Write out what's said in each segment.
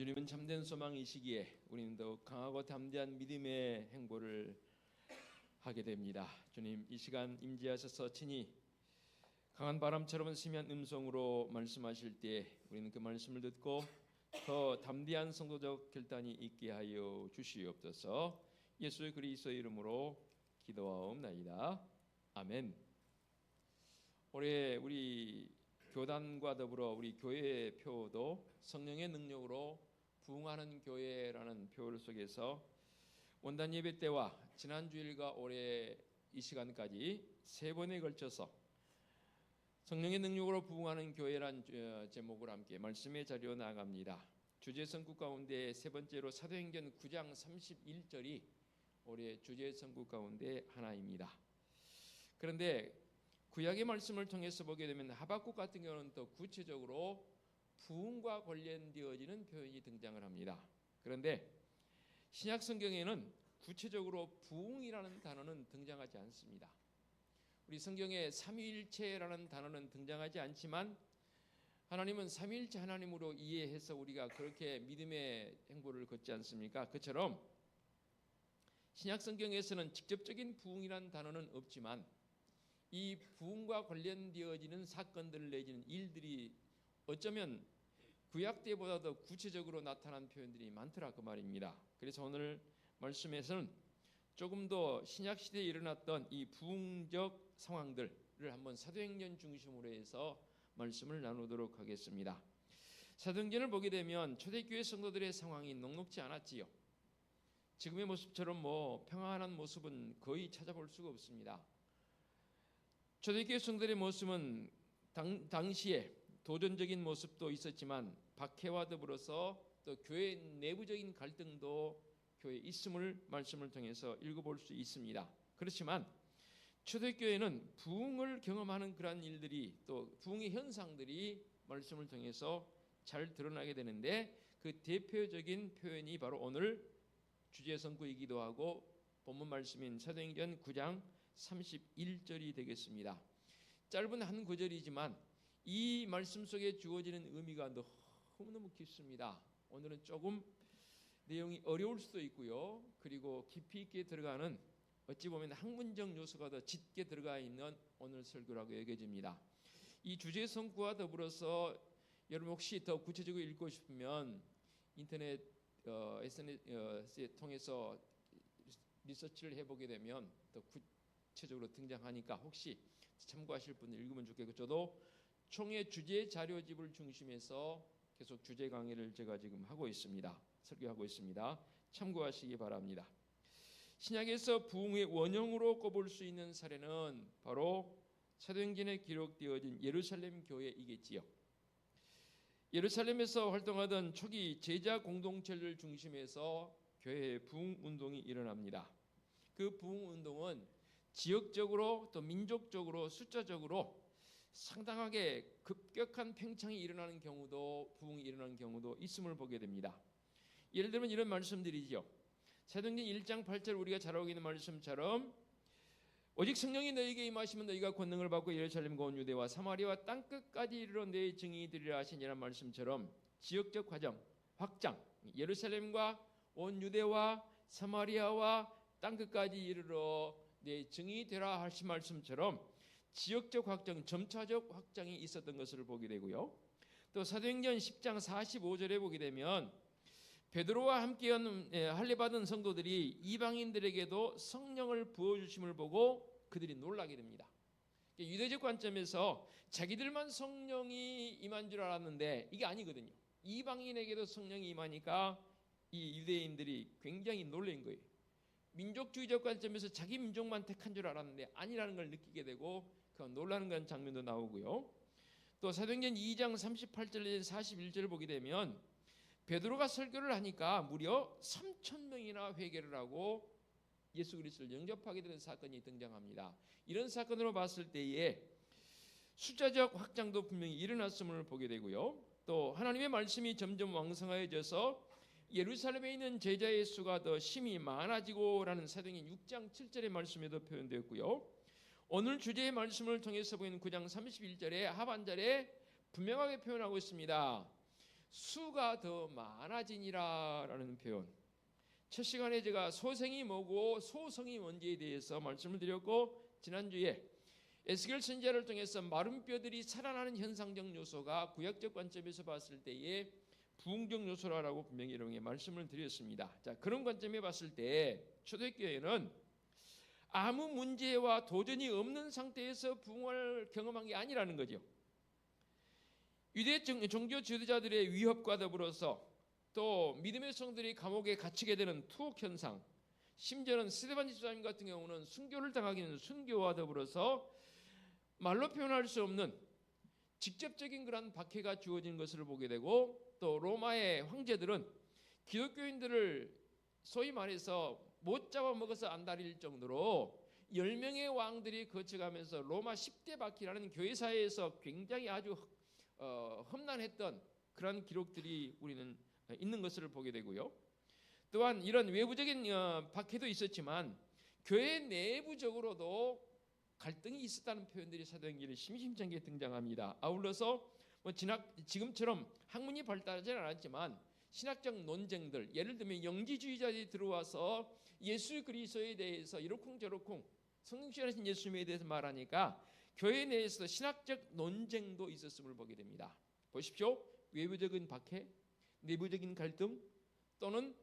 주님은 참된 소망이시기에 우리는 더욱 강하고 담대한 믿음의 행보를 하게 됩니다. 주님, 이 시간 임재하셔서 친히 강한 바람처럼 스미한 음성으로 말씀하실 때 우리는 그 말씀을 듣고 더 담대한 성도적 결단이 있게 하여 주시옵소서. 예수 그리스도의 이름으로 기도하옵나이다. 아멘. 올해 우리 교단과 더불어 우리 교회의 표도 성령의 능력으로 부흥하는 교회라는 표 속에서 원단 예배 때와 지난 주일과 올해 이 시간까지 세 번에 걸쳐서 성령의 능력으로 부흥하는 교회란 제목으로 함께 말씀의 자리로 나아갑니다. 주제 선구 가운데 세 번째로 사도행전 9장 31절이 올해 주제 선구 가운데 하나입니다. 그런데 구약의 말씀을 통해서 보게 되면 하박국 같은 경우는 더 구체적으로 부흥과 관련되어지는 표현이 등장을 합니다. 그런데 신약 성경에는 구체적으로 부흥이라는 단어는 등장하지 않습니다. 우리 성경에 삼위일체라는 단어는 등장하지 않지만 하나님은 삼위일체 하나님으로 이해해서 우리가 그렇게 믿음의 행보를 걷지 않습니까? 그처럼 신약 성경에서는 직접적인 부흥이라는 단어는 없지만 이 부흥과 관련되어지는 사건들 내지는 일들이 어쩌면 구약 때보다 더 구체적으로 나타난 표현들이 많더라 그 말입니다. 그래서 오늘 말씀에서는 조금 더 신약 시대에 일어났던 이 부흥적 상황들을 한번 사도행전 중심으로 해서 말씀을 나누도록 하겠습니다. 사도행전을 보게 되면 초대교회 성도들의 상황이 녹록지 않았지요. 지금의 모습처럼 평안한 모습은 거의 찾아볼 수가 없습니다. 초대교회 성도들의 모습은 당시에 도전적인 모습도 있었지만 박해와 더불어서 또 교회 내부적인 갈등도 교회에 있음을 말씀을 통해서 읽어볼 수 있습니다. 그렇지만 초대교회는 부흥을 경험하는 그러한 일들이 또 부흥의 현상들이 말씀을 통해서 잘 드러나게 되는데 그 대표적인 표현이 바로 오늘 주제 선구이기도 하고 본문 말씀인 사도행전 9장 31절이 되겠습니다. 짧은 한 구절이지만 이 말씀 속에 주어지는 의미가 너무너무 깊습니다. 오늘은 조금 내용이 어려울 수도 있고요. 그리고 깊이 있게 들어가는 어찌 보면 학문적 요소가 더 짙게 들어가 있는 오늘 설교라고 여겨집니다. 이 주제 선구와 더불어서 여러분 혹시 더 구체적으로 읽고 싶으면 인터넷 SNS에 통해서 리서치를 해보게 되면 더 구체적으로 등장하니까 혹시 참고하실 분들 읽으면 좋겠고 저도 총회 주제 자료집을 중심해서 계속 주제 강의를 제가 지금 하고 있습니다. 설교하고 있습니다. 참고하시기 바랍니다. 신약에서 부흥의 원형으로 꼽을 수 있는 사례는 바로 사도행전에 기록되어진 예루살렘 교회이겠지요. 예루살렘에서 활동하던 초기 제자 공동체를 중심해서 교회의 부흥 운동이 일어납니다. 그 부흥 운동은 지역적으로 또 민족적으로 숫자적으로 상당하게 급격한 팽창이 일어나는 경우도 부흥이 일어나는 경우도 있음을 보게 됩니다. 예를 들면 이런 말씀들이죠. 사도행전 1장 8절 우리가 잘 알고 있는 말씀처럼 오직 성령이 너희에게 임하시면 너희가 권능을 받고 예루살렘과 온 유대와 사마리아와 땅끝까지 이르러 내 증인이 되리라 하시니라는 말씀처럼 지역적 과정, 확장, 예루살렘과 온 유대와 사마리아와 땅끝까지 이르러 내 증인이 되라 하신 말씀처럼 지역적 확장, 점차적 확장이 있었던 것을 보게 되고요. 또 사도행전 10장 45절에 보게 되면 베드로와 함께 할례받은 성도들이 이방인들에게도 성령을 부어주심을 보고 그들이 놀라게 됩니다. 유대적 관점에서 자기들만 성령이 임한 줄 알았는데 이게 아니거든요. 이방인에게도 성령이 임하니까 이 유대인들이 굉장히 놀란 거예요. 민족주의적 관점에서 자기 민족만 택한 줄 알았는데 아니라는 걸 느끼게 되고 그 놀라는 그런 장면도 나오고요. 또 사도행전 2장 38절 41절을 보게 되면 베드로가 설교를 하니까 무려 3,000명이나 회개를 하고 예수 그리스도를 영접하게 되는 사건이 등장합니다. 이런 사건으로 봤을 때에 숫자적 확장도 분명히 일어났음을 보게 되고요. 또 하나님의 말씀이 점점 왕성해져서 예루살렘에 있는 제자의 수가 더 심히 많아지고라는 사도행전 6장 7절의 말씀에도 표현되었고요. 오늘 주제의 말씀을 통해서 보이는 9장 31절의 하반절에 분명하게 표현하고 있습니다. 수가 더 많아지니라라는 표현. 첫 시간에 제가 소생이 뭐고 소성이 뭔지에 대해서 말씀을 드렸고, 지난주에 에스겔 선지자를 통해서 마른 뼈들이 살아나는 현상적 요소가 구약적 관점에서 봤을 때의 부흥적 요소라고 분명히 이렇게 말씀을 드렸습니다. 자, 그런 관점에 봤을 때 초대교회는 아무 문제와 도전이 없는 상태에서 부흥을 경험한 게 아니라는 거죠. 유대 종교 지도자들의 위협과 더불어서 또 믿음의 성들이 감옥에 갇히게 되는 투옥 현상, 심지어는 스데반 집사님 같은 경우는 순교를 당하게 되는 순교와 더불어서 말로 표현할 수 없는 직접적인 그런 박해가 주어진 것을 보게 되고, 또 로마의 황제들은 기독교인들을 소위 말해서 못 잡아먹어서 안달일 정도로 10명의 왕들이 거쳐가면서 로마 10대 바퀴라는 교회사회에서 굉장히 아주 험난했던 그런 기록들이 우리는 있는 것을 보게 되고요. 또한 이런 외부적인 박해도 있었지만 교회 내부적으로도 갈등이 있었다는 표현들이 사도행전에 심심찮게 등장합니다. 아울러서 지금처럼 학문이 발달하지 않았지만 신학적 논쟁들, 예를 들면 영지주의자들이 들어와서 예수 그리스도에 대해서 이러쿵저러쿵 성령시하신 예수님에 대해서 말하니까 교회 내에서 신학적 논쟁도 있었음을 보게 됩니다. 보십시오. 외부적인 박해, 내부적인 갈등, 또는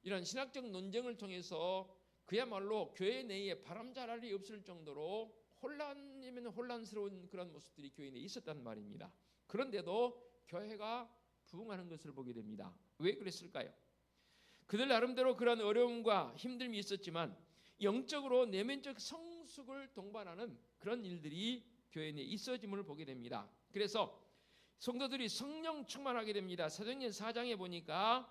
이런 신학적 논쟁을 통해서 그야말로 교회 내에 바람자랄이 없을 정도로 혼란이면 혼란스러운 그런 모습들이 교회 내에 있었단 말입니다. 그런데도 교회가 부흥하는 것을 보게 됩니다. 왜 그랬을까요? 그들 나름대로 그런 어려움과 힘듦이 있었지만 영적으로 내면적 성숙을 동반하는 그런 일들이 교회 내에 있어짐을 보게 됩니다. 그래서 성도들이 성령 충만하게 됩니다. 사도행전 4장에 보니까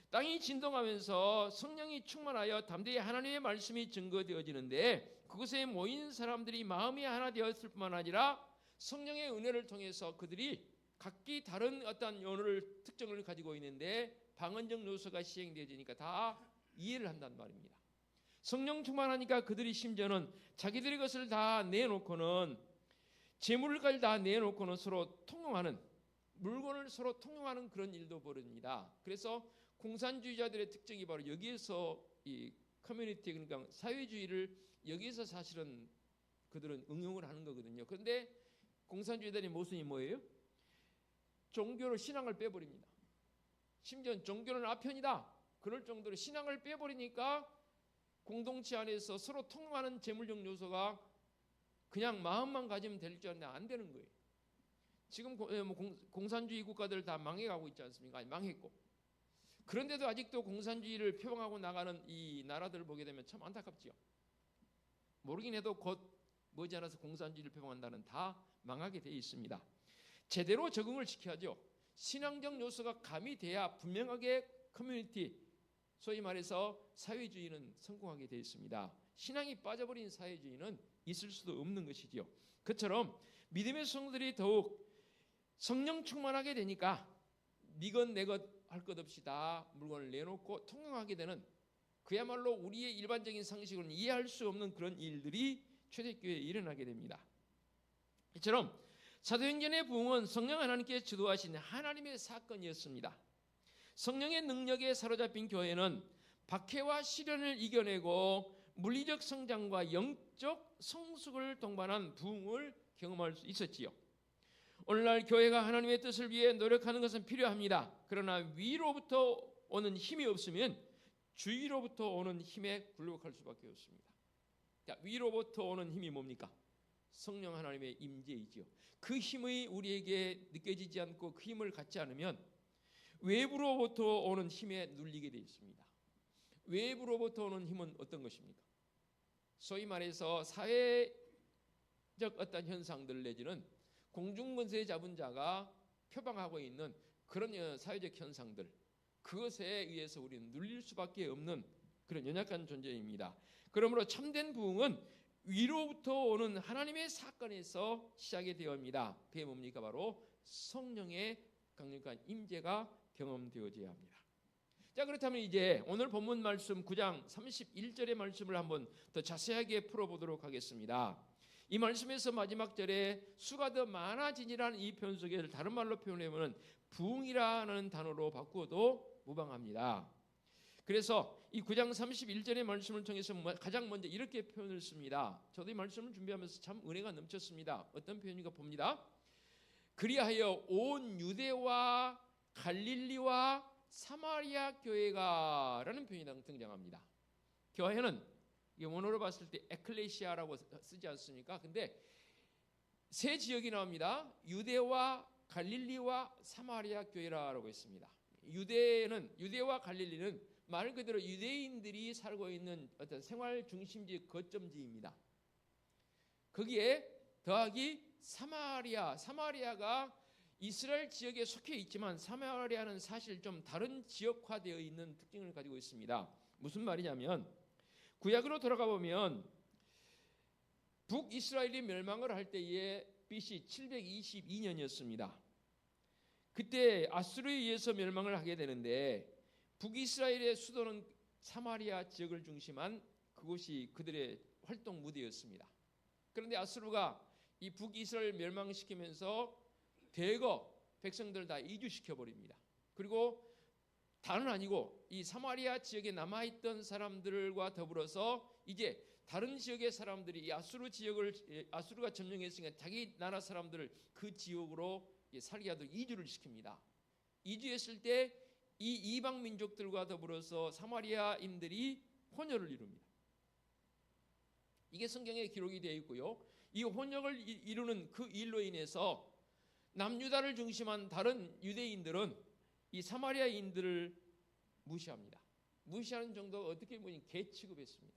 땅이 진동하면서 성령이 충만하여 담대히 하나님의 말씀이 증거되어지는데, 그곳에 모인 사람들이 마음이 하나 되었을 뿐만 아니라 성령의 은혜를 통해서 그들이 각기 다른 어떤 언어를 특정을 가지고 있는데 방언적 요소가 시행되어지니까 다 이해를 한단 말입니다. 성령 충만하니까 그들이 심지어는 자기들의 것을 다 내놓고는, 재물까지 다 내놓고는 서로 통용하는, 물건을 서로 통용하는 그런 일도 벌어집니다. 그래서 공산주의자들의 특징이 바로 여기에서 이 커뮤니티, 그러니까 사회주의를 여기에서 사실은 그들은 응용을 하는 거거든요. 그런데 공산주의자들의 모순이 뭐예요? 종교를, 신앙을 빼버립니다. 심지어 종교는 아편이다 그럴 정도로 신앙을 빼버리니까 공동체 안에서 서로 통용하는 재물적 요소가 그냥 마음만 가지면 될 줄 알았는데 안 되는 거예요. 지금 공산주의 국가들 다 망해가고 있지 않습니까? 아니, 망했고. 그런데도 아직도 공산주의를 표방하고 나가는 이 나라들을 보게 되면 참 안타깝지요. 모르긴 해도 곧 머지않아서 공산주의를 표방한다는 다 망하게 되어 있습니다. 제대로 적응을 시켜야죠. 신앙적 요소가 가미돼야 분명하게 커뮤니티, 소위 말해서 사회주의는 성공하게 되어 있습니다. 신앙이 빠져버린 사회주의는 있을 수도 없는 것이지요. 그처럼 믿음의 성도들이 더욱 성령 충만하게 되니까 니것 내것 할 것 없이 다 물건을 내놓고 통용하게 되는, 그야말로 우리의 일반적인 상식으로는 이해할 수 없는 그런 일들이 초대교회에 일어나게 됩니다. 이처럼 사도행전의 부흥은 성령 하나님께 주도하신 하나님의 사건이었습니다. 성령의 능력에 사로잡힌 교회는 박해와 시련을 이겨내고 물리적 성장과 영적 성숙을 동반한 부흥을 경험할 수 있었지요. 오늘날 교회가 하나님의 뜻을 위해 노력하는 것은 필요합니다. 그러나 위로부터 오는 힘이 없으면 주위로부터 오는 힘에 굴복할 수밖에 없습니다. 자, 위로부터 오는 힘이 뭡니까? 성령 하나님의 임재이지요. 그 힘이 우리에게 느껴지지 않고 그 힘을 갖지 않으면 외부로부터 오는 힘에 눌리게 되어 있습니다. 외부로부터 오는 힘은 어떤 것입니까? 소위 말해서 사회적 어떤 현상들 내지는 공중권세 잡은 자가 표방하고 있는 그런 사회적 현상들, 그것에 의해서 우리는 눌릴 수밖에 없는 그런 연약한 존재입니다. 그러므로 참된 부흥은 위로부터 오는 하나님의 사건에서 시작이 되어옵니다. 그게 뭡니까? 바로 성령의 강력한 임재가 경험되어져야 합니다. 자, 그렇다면 이제 오늘 본문 말씀 9장 31절의 말씀을 한번 더 자세하게 풀어보도록 하겠습니다. 이 말씀에서 마지막 절에 수가 더 많아지니라는 이 표현 속에 다른 말로 표현하면 부흥이라는 단어로 바꾸어도 무방합니다. 그래서 이 9장 31절의 말씀을 통해서 가장 먼저 이렇게 표현을 씁니다. 저도 이 말씀을 준비하면서 참 은혜가 넘쳤습니다. 어떤 표현인가 봅니다. 그리하여 온 유대와 갈릴리와 사마리아 교회가 라는 표현이 등장합니다. 교회는 원어로 봤을 때 에클레시아라고 쓰지 않습니까? 근데 세 지역이 나옵니다. 유대와 갈릴리와 사마리아 교회라고 했습니다. 유대와 갈릴리는 말 그대로 유대인들이 살고 있는 어떤 생활 중심지 거점지입니다. 거기에 더하기 사마리아가 이스라엘 지역에 속해 있지만 사마리아는 사실 좀 다른 지역화되어 있는 특징을 가지고 있습니다. 무슨 말이냐면 구약으로 돌아가 보면 북이스라엘이 멸망을 할 때에 BC 722년이었습니다. 그때 아수르에 의해서 멸망을 하게 되는데 북이스라엘의 수도는 사마리아 지역을 중심한 그곳이 그들의 활동 무대였습니다. 그런데 아수르가 이 북이스라엘 멸망시키면서 대거 백성들을 다 이주시켜 버립니다. 그리고 다는 아니고 이 사마리아 지역에 남아있던 사람들과 더불어서 이제 다른 지역의 사람들이 이 아수르가 점령했으니까 자기 나라 사람들을 그 지역으로 살게 하도록 이주를 시킵니다. 이주했을 때 이 이방 민족들과 더불어서 사마리아인들이 혼혈을 이룹니다. 이게 성경에 기록이 되어 있고요. 이 혼혈을 이루는 그 일로 인해서 남유다를 중심한 다른 유대인들은 이 사마리아인들을 무시합니다. 무시하는 정도가 어떻게 보면 개 취급했습니다.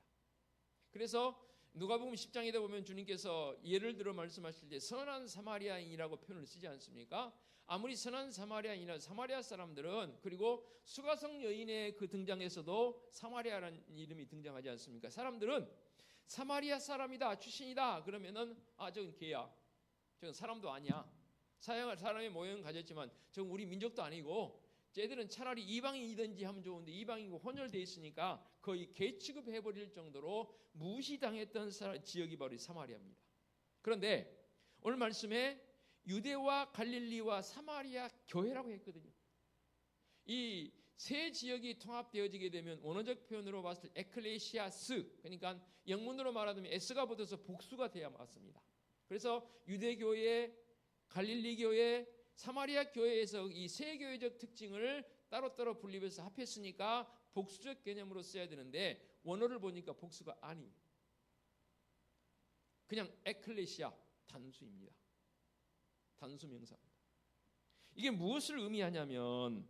그래서 누가복음 10장에 보면 주님께서 예를 들어 말씀하실 때 선한 사마리아인이라고 표현을 쓰지 않습니까? 아무리 선한 사마리아인이나 사마리아 사람들은 그리고 수가성 여인의 그 등장에서도 사마리아라는 이름이 등장하지 않습니까? 사람들은 사마리아 사람이다 출신이다 그러면은 저건 개야, 저건 사람도 아니야, 사람의 모형은 가졌지만 저건 우리 민족도 아니고 쟤들은 차라리 이방인이든지 하면 좋은데 이방인과 혼혈되어 있으니까 거의 개 취급해버릴 정도로 무시당했던 지역이 바로 사마리아입니다. 그런데 오늘 말씀에 유대와 갈릴리와 사마리아 교회라고 했거든요. 이 세 지역이 통합되어지게 되면 원어적 표현으로 봤을 때 에클레시아스, 그러니까 영문으로 말하자면 S가 붙어서 복수가 돼야 맞습니다. 그래서 유대교회, 갈릴리교회, 사마리아 교회에서 이 세 교회적 특징을 따로따로 분립해서 합했으니까 복수적 개념으로 써야 되는데 원어를 보니까 복수가 아니, 그냥 에클레시아 단수입니다. 단수 명사입니다. 이게 무엇을 의미하냐면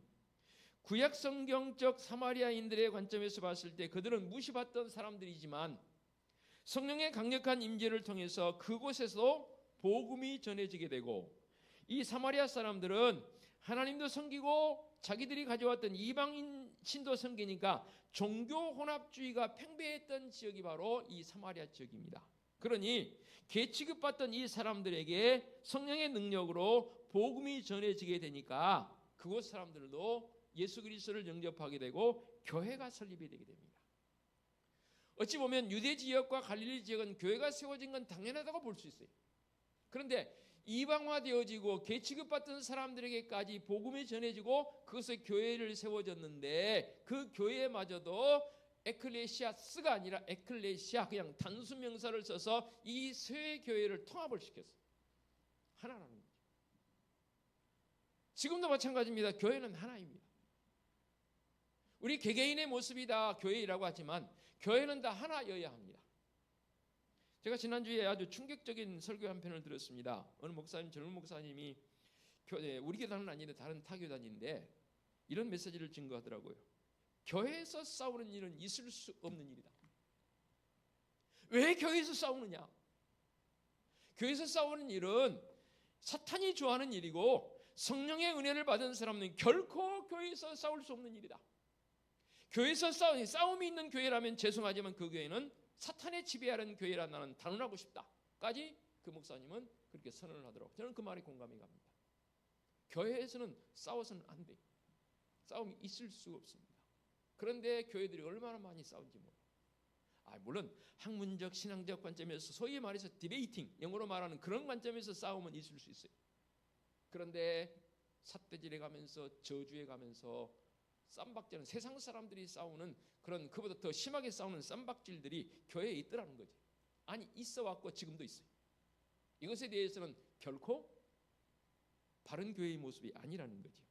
구약 성경적 사마리아인들의 관점에서 봤을 때 그들은 무시받던 사람들이지만 성령의 강력한 임재를 통해서 그곳에서 복음이 전해지게 되고 이 사마리아 사람들은 하나님도 섬기고 자기들이 가져왔던 이방인 신도 섬기니까 종교 혼합주의가 팽배했던 지역이 바로 이 사마리아 지역입니다. 그러니 개 취급받던 이 사람들에게 성령의 능력으로 복음이 전해지게 되니까 그곳 사람들도 예수 그리스도를 영접하게 되고 교회가 설립이 되게 됩니다. 어찌 보면 유대 지역과 갈릴리 지역은 교회가 세워진 건 당연하다고 볼 수 있어요. 그런데 이방화되어지고 개 취급받던 사람들에게까지 복음이 전해지고 그것의 교회를 세워졌는데 그 교회마저도 에클레시아스가 아니라 에클레시아, 그냥 단수 명사를 써서 이 세 교회를 통합을 시켰어요. 하나라는 거죠. 지금도 마찬가지입니다. 교회는 하나입니다. 우리 개개인의 모습이 다 교회라고 하지만 교회는 다 하나여야 합니다. 제가 지난주에 아주 충격적인 설교 한 편을 들었습니다. 어느 목사님, 젊은 목사님이 우리 교단은 아닌데 다른 타교단인데 이런 메시지를 증거하더라고요. 교회에서 싸우는 일은 있을 수 없는 일이다. 왜 교회에서 싸우느냐? 교회에서 싸우는 일은 사탄이 좋아하는 일이고 성령의 은혜를 받은 사람은 결코 교회에서 싸울 수 없는 일이다. 교회에서 싸움이 있는 교회라면 죄송하지만 그 교회는 사탄의 지배하는 교회라 나는 단언하고 싶다까지 그 목사님은 그렇게 선언을 하더라고요. 저는 그 말에 공감이 갑니다. 교회에서는 싸워서는 안 돼요. 싸움이 있을 수가 없습니다. 그런데 교회들이 얼마나 많이 싸운지 몰라요. 물론 학문적 신앙적 관점에서 소위 말해서 디베이팅, 영어로 말하는 그런 관점에서 싸움은 있을 수 있어요. 그런데 삿대질해 가면서 저주해 가면서 쌈박질은 세상 사람들이 싸우는 그런 그보다 더 심하게 싸우는 쌈박질들이 교회에 있더라는 거죠. 아니 있어 왔고 지금도 있어요. 이것에 대해서는 결코 바른 교회의 모습이 아니라는 거죠.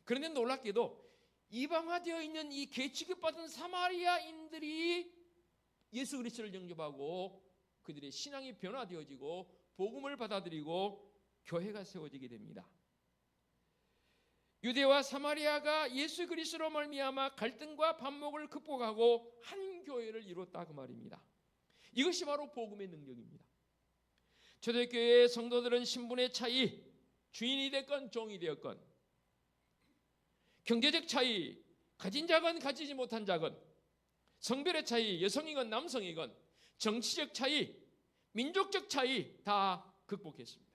그런데 놀랍게도 이방화되어 있는 이 개취급받은 사마리아인들이 예수 그리스도를 영접하고 그들의 신앙이 변화되어지고 복음을 받아들이고 교회가 세워지게 됩니다. 유대와 사마리아가 예수 그리스도로 말미암아 갈등과 반목을 극복하고 한 교회를 이뤘다 그 말입니다. 이것이 바로 복음의 능력입니다. 초대교회의 성도들은 신분의 차이, 주인이 됐건 종이 되었건, 경제적 차이, 가진 자건 가지지 못한 자건, 성별의 차이, 여성이건 남성이건, 정치적 차이, 민족적 차이 다 극복했습니다.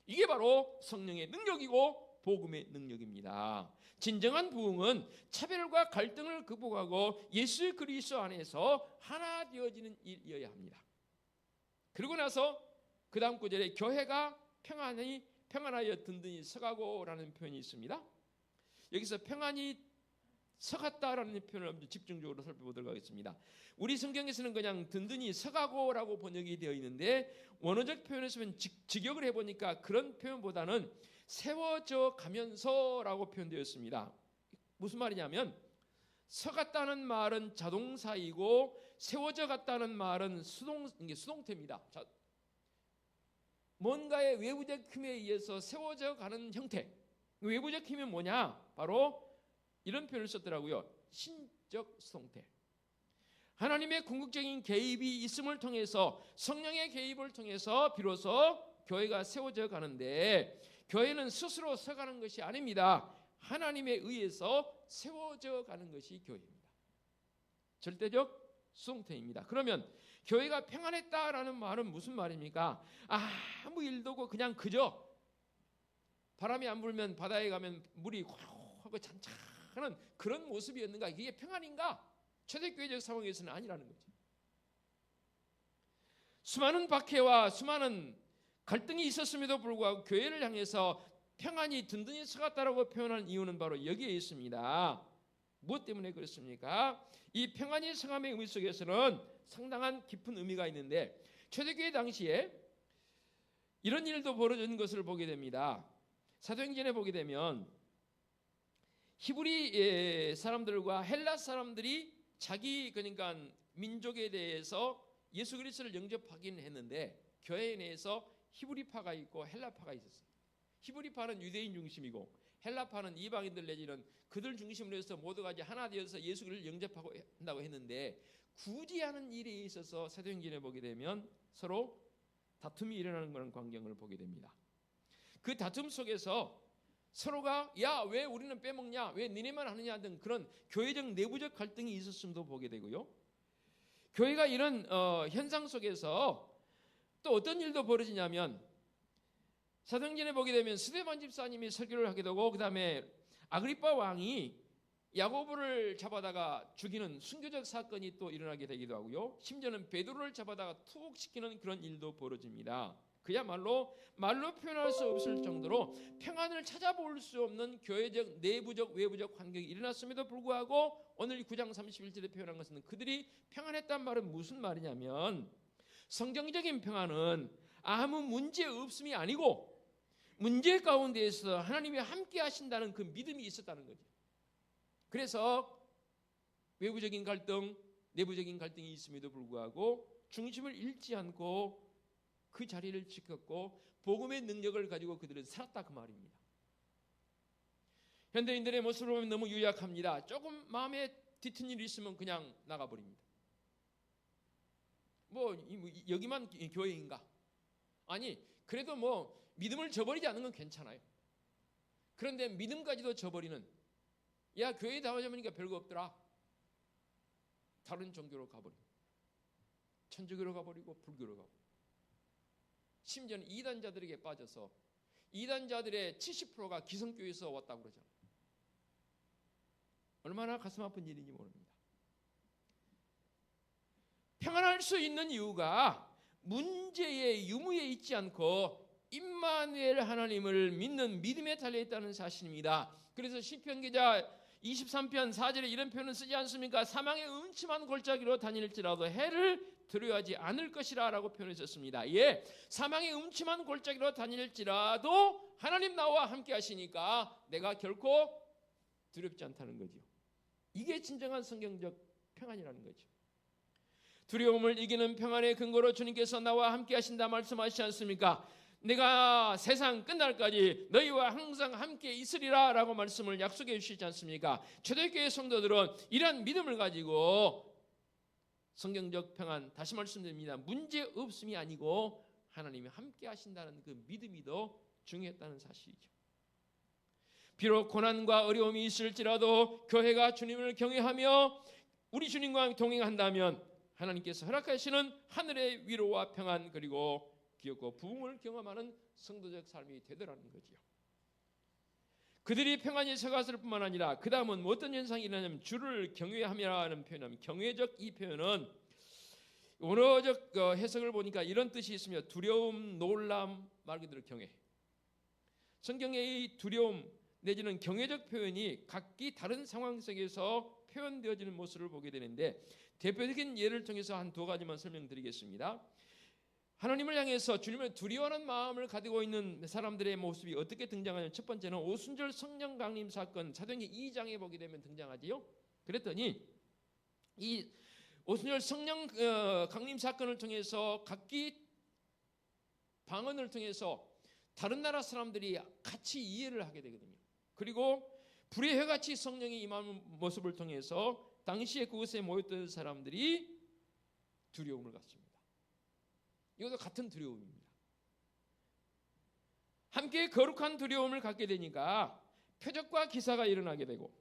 이게 바로 성령의 능력이고 복음의 능력입니다. 진정한 부흥은 차별과 갈등을 극복하고 예수 그리스도 안에서 하나 되어지는 일이어야 합니다. 그리고 나서 그 다음 구절에 교회가 평안하여 든든히 서가고라는 표현이 있습니다. 여기서 평안히 서갔다라는 표현을 집중적으로 살펴보도록 하겠습니다. 우리 성경에서는 그냥 든든히 서가고라고 번역이 되어 있는데 원어적 표현에서는 직역을 해보니까 그런 표현보다는 세워져 가면서라고 표현되었습니다. 무슨 말이냐면 서갔다는 말은 자동사이고 세워져 갔다는 말은 수동태입니다. 뭔가의 외부적 힘에 의해서 세워져 가는 형태. 외부적 힘이 뭐냐? 바로 이런 표현을 썼더라고요. 신적 수동태. 하나님의 궁극적인 개입이 있음을 통해서 성령의 개입을 통해서 비로소 교회가 세워져 가는데 교회는 스스로 서가는 것이 아닙니다. 하나님에 의해서 세워져 가는 것이 교회입니다. 절대적 수동태입니다. 그러면 교회가 평안했다라는 말은 무슨 말입니까? 아무 일도 없고 그냥 그저 바람이 안 불면 바다에 가면 물이 호하고 잔잔한 그런 모습이었는가? 이게 평안인가? 초대교회적 상황에서는 아니라는 거죠. 수많은 박해와 수많은 갈등이 있었음에도 불구하고 교회를 향해서 평안히 든든히 서갔다라고 표현한 이유는 바로 여기에 있습니다. 무엇 때문에 그렇습니까? 이 평안히 서감의 의미 속에서는 상당한 깊은 의미가 있는데 초대교회 당시에 이런 일도 벌어진 것을 보게 됩니다. 사도행전에 보게 되면 히브리 사람들과 헬라 사람들이 자기 그러니까 민족에 대해서 예수 그리스도를 영접하긴 했는데 교회 내에서 히브리파가 있고 헬라파가 있었어요. 히브리파는 유대인 중심이고 헬라파는 이방인들 내지는 그들 중심으로 해서 모두가 이제 하나 되어서 예수를 영접하고 한다고 했는데 구제하는 일에 있어서 사도행전에 보게 되면 서로 다툼이 일어나는 그런 광경을 보게 됩니다. 그 다툼 속에서 서로가 야 왜 우리는 빼먹냐 왜 니네만 하느냐 등 그런 교회적 내부적 갈등이 있었음도 보게 되고요. 교회가 이런 현상 속에서 또 어떤 일도 벌어지냐면 사도행전에 보게 되면 스데반 집사님이 설교를 하게 되고 그 다음에 아그리빠 왕이 야고보를 잡아다가 죽이는 순교적 사건이 또 일어나게 되기도 하고요. 심지어는 베드로를 잡아다가 투옥시키는 그런 일도 벌어집니다. 그야말로 말로 표현할 수 없을 정도로 평안을 찾아볼 수 없는 교회적 내부적 외부적 환경이 일어났음에도 불구하고 오늘 9장 31절에 표현한 것은 그들이 평안했단 말은 무슨 말이냐면 성경적인 평안은 아무 문제 없음이 아니고 문제 가운데에서 하나님이 함께 하신다는 그 믿음이 있었다는 거죠. 그래서 외부적인 갈등, 내부적인 갈등이 있음에도 불구하고 중심을 잃지 않고 그 자리를 지켰고 복음의 능력을 가지고 그들은 살았다 그 말입니다. 현대인들의 모습을 보면 너무 유약합니다. 조금 마음에 뒤틀린 일이 있으면 그냥 나가버립니다. 여기만 교회인가? 아니 그래도 믿음을 저버리지 않는 건 괜찮아요. 그런데 믿음까지도 저버리는 야 교회에 나와보니까 별거 없더라. 다른 종교로 가버리고 천주교로 가버리고 불교로 가버리고 심지어는 이단자들에게 빠져서 이단자들의 70%가 기성교회에서 왔다고 그러잖아요. 얼마나 가슴 아픈 일인지 모릅니다. 평안할 수 있는 이유가 문제의 유무에 있지 않고 임마누엘 하나님을 믿는 믿음에 달려있다는 사실입니다. 그래서 시편 기자 23편 4절에 이런 표현을 쓰지 않습니까? 사망의 음침한 골짜기로 다닐지라도 해를 두려워하지 않을 것이라 라고 표현했었습니다. 예, 사망의 음침한 골짜기로 다닐지라도 하나님 나와 함께 하시니까 내가 결코 두렵지 않다는 거죠. 이게 진정한 성경적 평안이라는 거죠. 두려움을 이기는 평안의 근거로 주님께서 나와 함께 하신다 말씀하시지 않습니까? 내가 세상 끝날까지 너희와 항상 함께 있으리라 라고 말씀을 약속해 주시지 않습니까? 초대교회 성도들은 이러한 믿음을 가지고 성경적 평안, 다시 말씀드립니다. 문제 없음이 아니고 하나님이 함께 하신다는 그 믿음이 더 중요했다는 사실이죠. 비록 고난과 어려움이 있을지라도 교회가 주님을 경외하며 우리 주님과 동행한다면 하나님께서 허락하시는 하늘의 위로와 평안 그리고 기업과 부흥을 경험하는 성도적 삶이 되더라는 거지요. 그들이 평안히 서갔을 뿐만 아니라 그 다음은 어떤 현상이 일어나냐면 주를 경외하며라는 표현입니다. 경외적 이 표현은 원어적 해석을 보니까 이런 뜻이 있으며 두려움, 놀람, 말 그대로 경외. 성경의 이 두려움 내지는 경외적 표현이 각기 다른 상황 속에서 표현되어지는 모습을 보게 되는데 대표적인 예를 통해서 한 두 가지만 설명드리겠습니다. 하나님을 향해서 주님을 두려워하는 마음을 가지고 있는 사람들의 모습이 어떻게 등장하냐면 첫 번째는 오순절 성령 강림 사건 사도행전 2장에 보게 되면 등장하지요. 그랬더니 이 오순절 성령 강림 사건을 통해서 각기 방언을 통해서 다른 나라 사람들이 같이 이해를 하게 되거든요. 그리고 불의 혀같이 성령이 임하는 모습을 통해서 당시에 그곳에 모였던 사람들이 두려움을 갖습니다. 이것도 같은 두려움입니다. 함께 거룩한 두려움을 갖게 되니까 표적과 기사가 일어나게 되고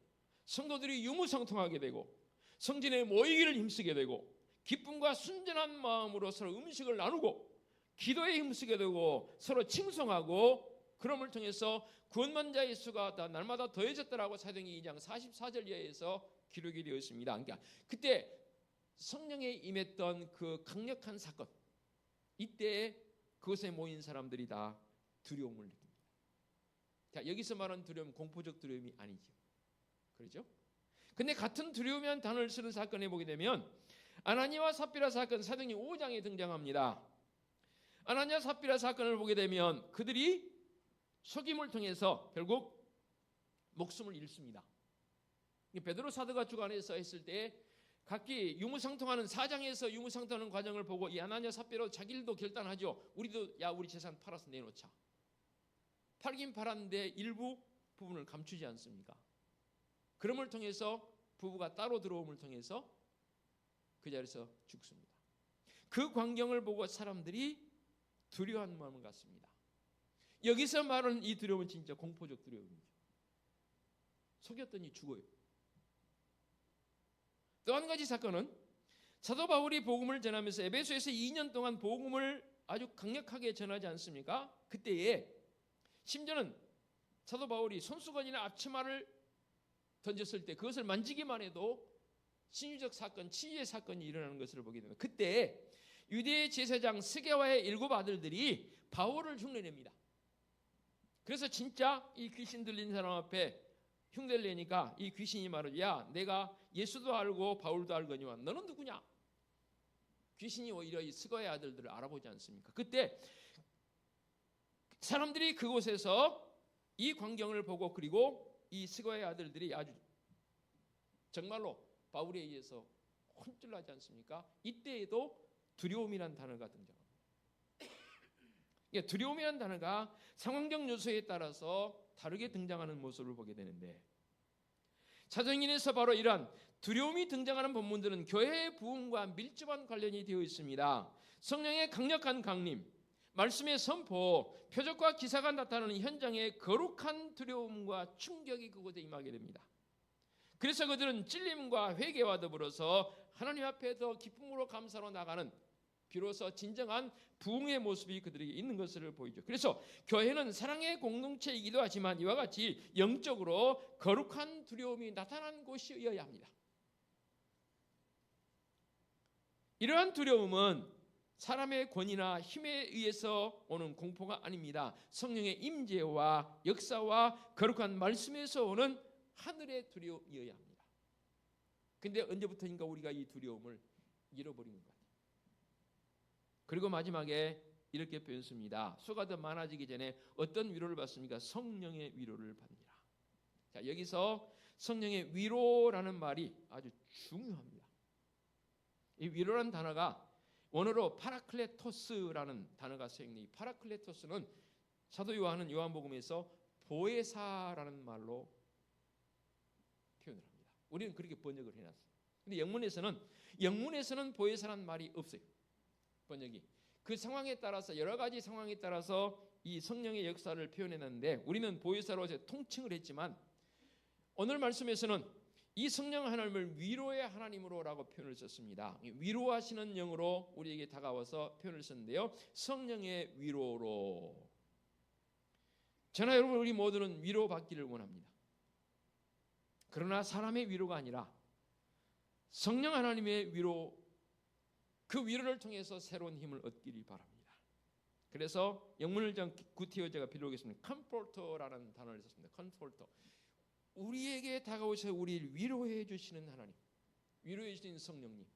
성도들이 유무상통하게 되고 성전에 모이기를 힘쓰게 되고 기쁨과 순전한 마음으로 서로 음식을 나누고 기도에 힘쓰게 되고 서로 칭송하고 그럼을 통해서 구원받은 자의 수가 날마다 더해졌다라고 사도행전 2장 44절 이하에서 기록이 되어 있습니다. 그러니까 그때 성령에 임했던 그 강력한 사건 이때 그곳에 모인 사람들이 다 두려움을 느낍니다. 자, 여기서 말하는 두려움 공포적 두려움이 아니죠. 그렇죠? 근데 같은 두려움이란 단어를 쓰는 사건에 보게 되면 아나니아와 삽비라 사건 사도행전 5장에 등장합니다. 아나니아 삽비라 사건을 보게 되면 그들이 속임을 통해서 결국 목숨을 잃습니다. 베드로 사도가 주관해서 했을 때 각기 유무상통하는 사장에서 유무상통하는 과정을 보고 이 아나니아 삽비라 자기들도 결단하죠. 우리도 우리 재산 팔아서 내놓자. 팔긴 팔았는데 일부 부분을 감추지 않습니까? 그럼을 통해서 부부가 따로 들어옴을 통해서 그 자리에서 죽습니다. 그 광경을 보고 사람들이 두려워하는 마음을 갖습니다. 여기서 말하는 이 두려움은 진짜 공포적 두려움이죠. 속였더니 죽어요. 또 한 가지 사건은 사도 바울이 복음을 전하면서 에베소에서 2년 동안 복음을 아주 강력하게 전하지 않습니까? 그때에 심지어는 사도 바울이 손수건이나 앞치마를 던졌을 때 그것을 만지기만 해도 신유적 사건, 치유의 사건이 일어나는 것을 보게 됩니다. 그때 유대 제사장 스게와의 7 아들들이 바울을 흉내냅니다. 그래서 진짜 이 귀신 들린 사람 앞에 흉내를 내니까 이 귀신이 말하죠. 야, 내가 예수도 알고 바울도 알거니와 너는 누구냐? 귀신이 오히려 이 스가의 아들들을 알아보지 않습니까? 그때 사람들이 그곳에서 이 광경을 보고 그리고 이 스가의 아들들이 아주 정말로 바울에 의해서 혼쭐나지 않습니까? 이때에도 두려움이라는 단어가 등장합니다. 두려움이라는 단어가 상황적 요소에 따라서 다르게 등장하는 모습을 보게 되는데 사도행전에서 바로 이러한 두려움이 등장하는 본문들은 교회의 부흥과 밀접한 관련이 되어 있습니다. 성령의 강력한 강림, 말씀의 선포, 표적과 기사가 나타나는 현장에 거룩한 두려움과 충격이 그곳에 임하게 됩니다. 그래서 그들은 찔림과 회개와 더불어서 하나님 앞에 더 기쁨으로 감사로 나가는 비로소 진정한 부흥의 모습이 그들에게 있는 것을 보이죠. 그래서 교회는 사랑의 공동체이기도 하지만 이와 같이 영적으로 거룩한 두려움이 나타난 곳이어야 합니다. 이러한 두려움은 사람의 권위나 힘에 의해서 오는 공포가 아닙니다. 성령의 임재와 역사와 거룩한 말씀에서 오는 하늘의 두려움이어야 합니다. 근데 언제부터인가 우리가 이 두려움을 잃어버린 것 같아요. 그리고 마지막에 이렇게 표현했습니다. 수가 더 많아지기 전에 어떤 위로를 받습니까? 성령의 위로를 받느니라. 자, 여기서 성령의 위로라는 말이 아주 중요합니다. 이 위로라는 단어가 원어로 파라클레토스라는 단어가 사용돼요. 파라클레토스는 사도 요한은 요한복음에서 보혜사라는 말로 표현을 합니다. 우리는 그렇게 번역을 해놨어요. 근데 영문에서는 보혜사라는 말이 없어요. 번역이 그 상황에 따라서 여러 가지 상황에 따라서 이 성령의 역사를 표현해놨는데 우리는 보혜사로 통칭을 했지만 오늘 말씀에서는 이 성령 하나님을 위로의 하나님으로라고 표현을 썼습니다. 위로하시는 영으로 우리에게 다가와서 표현을 썼는데요. 성령의 위로로. 저나 여러분 우리 모두는 위로받기를 원합니다. 그러나 사람의 위로가 아니라 성령 하나님의 위로, 그 위로를 통해서 새로운 힘을 얻기를 바랍니다. 그래서 영문을 좀 구티어 제가 빌려오겠습니다. 컴포터라는 단어를 썼습니다. 컴포터. 우리에게 다가오셔서 우리를 위로해 주시는 하나님, 위로해 주시는 성령님.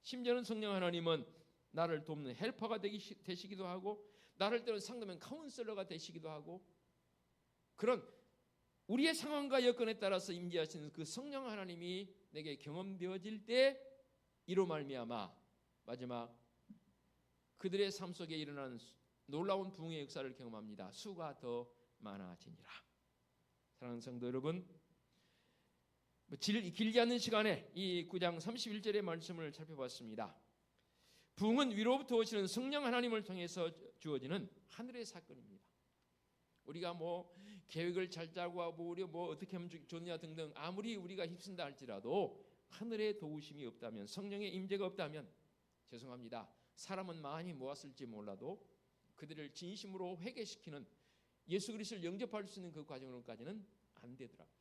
심지어는 성령 하나님은 나를 돕는 헬퍼가 되시기도 하고 나를 때로는 상대면 카운셀러가 되시기도 하고 그런 우리의 상황과 여건에 따라서 임재하시는 그 성령 하나님이 내게 경험되어질 때 이로 말미암아 마지막 그들의 삶 속에 일어나는 놀라운 부흥의 역사를 경험합니다. 수가 더 많아지니라. 사랑하는 성도 여러분, 길지 않은 시간에 이 9장 31절의 말씀을 살펴봤습니다. 부흥은 위로부터 오시는 성령 하나님을 통해서 주어지는 하늘의 사건입니다. 우리가 뭐 계획을 잘 짜고 하고 우리 뭐 어떻게 하면 좋냐 등등 아무리 우리가 힘쓴다 할지라도 하늘의 도우심이 없다면, 성령의 임재가 없다면 죄송합니다. 사람은 많이 모았을지 몰라도 그들을 진심으로 회개시키는 예수 그리스도를 영접할 수 있는 그 과정으로까지는 안 되더라고요.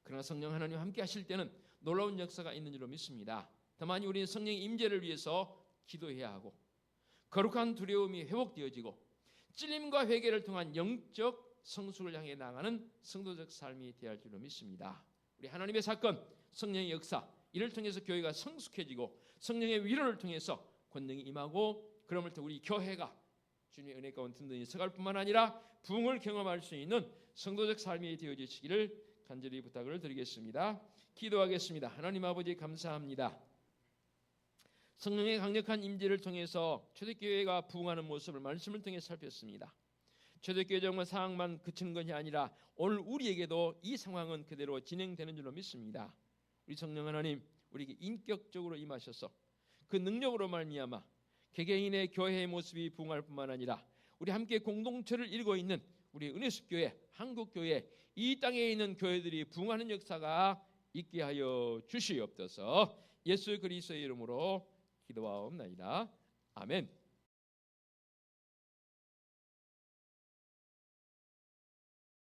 그러나 성령 하나님 함께 하실 때는 놀라운 역사가 있는 줄로 믿습니다. 다만 우리는 성령의 임재를 위해서 기도해야 하고 거룩한 두려움이 회복되어지고 찔림과 회개를 통한 영적 성숙을 향해 나가는 성도적 삶이 되어야 할 줄로 믿습니다. 우리 하나님의 사건, 성령의 역사, 이를 통해서 교회가 성숙해지고 성령의 위로를 통해서 권능이 임하고 그러므로 우리 교회가 주님의 은혜 가운데 든든히 서갈 뿐만 아니라 부흥을 경험할 수 있는 성도적 삶이 되어지시기를 간절히 부탁을 드리겠습니다. 기도하겠습니다. 하나님 아버지 감사합니다. 성령의 강력한 임재를 통해서 초대교회가 부흥하는 모습을 말씀을 통해 살폈습니다. 초대교회 정말 상황만 그치는 것이 아니라 오늘 우리에게도 이 상황은 그대로 진행되는 줄로 믿습니다. 우리 성령 하나님 우리에게 인격적으로 임하셔서 그 능력으로 말미암아 개개인의 교회의 모습이 부흥할 뿐만 아니라 우리 함께 공동체를 이루고 있는 우리 은혜숲교회, 한국교회, 이 땅에 있는 교회들이 부흥하는 역사가 있게 하여 주시옵소서. 예수 그리스도의 이름으로 기도하옵나이다. 아멘.